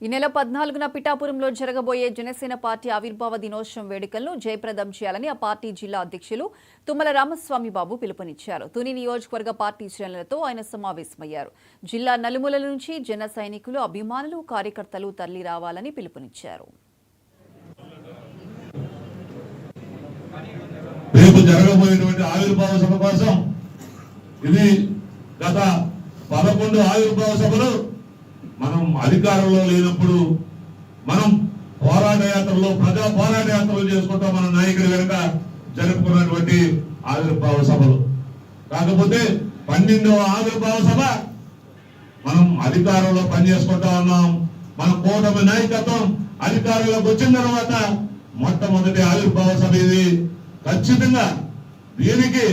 ఈ నెల 14న పిఠాపురంలో జరగబోయే జనసేన పార్టీ ఆవిర్భావ దినోత్సవం వేడుకలను జయప్రదం చేయాలని ఆ పార్టీ జిల్లా అధ్యక్షులు తుమ్మల రామస్వామి బాబు పిలుపునిచ్చారు. తుని నియోజకవర్గ పార్టీ శ్రేణులతో ఆయన సమావేశమయ్యారు. జిల్లా నలుమూలల నుంచి జన సైనికులు, అభిమానులు, కార్యకర్తలు తరలి రావాలని పిలుపునిచ్చారు. రేపు జరగబోయేటువంటి ఆవిర్భావ సభ కోసం ఇది గత 11 ఆవిర్భావ సభలు మనం అధికారంలో లేనప్పుడు మనం పోరాట యాత్రలో ప్రజా పోరాట యాత్రలు చేసుకుంటూ మన నాయకుడి వెనుక జరుపుకున్నటువంటి ఆవిర్భావ సభలు. కాకపోతే 12వ ఆవిర్భావ సభ మనం అధికారంలో పనిచేసుకుంటా ఉన్నాం. మన కూటమి నాయకత్వం అధికారంలోకి వచ్చిన తర్వాత మొట్టమొదటి ఆవిర్భావ సభ ఇది. ఖచ్చితంగా దీనికి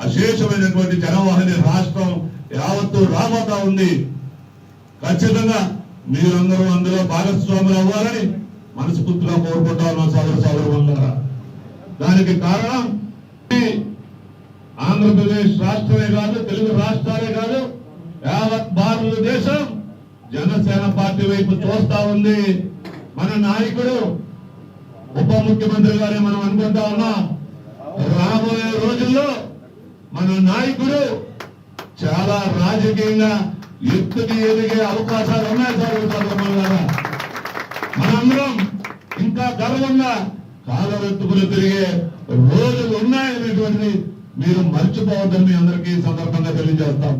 అశేషమైనటువంటి జనవాహిని రాష్ట్రం యావత్తు రాబోతా ఉంది. ఖచ్చితంగా మీరందరూ అందులో భాగస్వాములు అవ్వాలని మనస్ఫూర్తిగా కోరుకుంటా ఉన్నాం సోదరులారా. దానికి కారణం ఆంధ్రప్రదేశ్ రాష్ట్రమే కాదు, తెలుగు రాష్ట్రాలే కాదు, యావత్ భారతదేశం జనసేన పార్టీ వైపు చూస్తా ఉంది. మన నాయకుడు ఉప ముఖ్యమంత్రి గారే మనం అనుకుంటా ఉన్నాం. రాబోయే రోజుల్లో మన నాయకుడు చాలా రాజకీయంగా ఎత్తుకి ఎదిగే అవకాశాలు ఉన్నాయి సోదరులారా. మనందరం ఇంకా గర్వంగా కాలరెత్తుకుని తిరిగే రోజులు ఉన్నాయనేటువంటిది మీరు మర్చిపోవద్దని మీ అందరికీ సందర్భంగా తెలియజేస్తాం.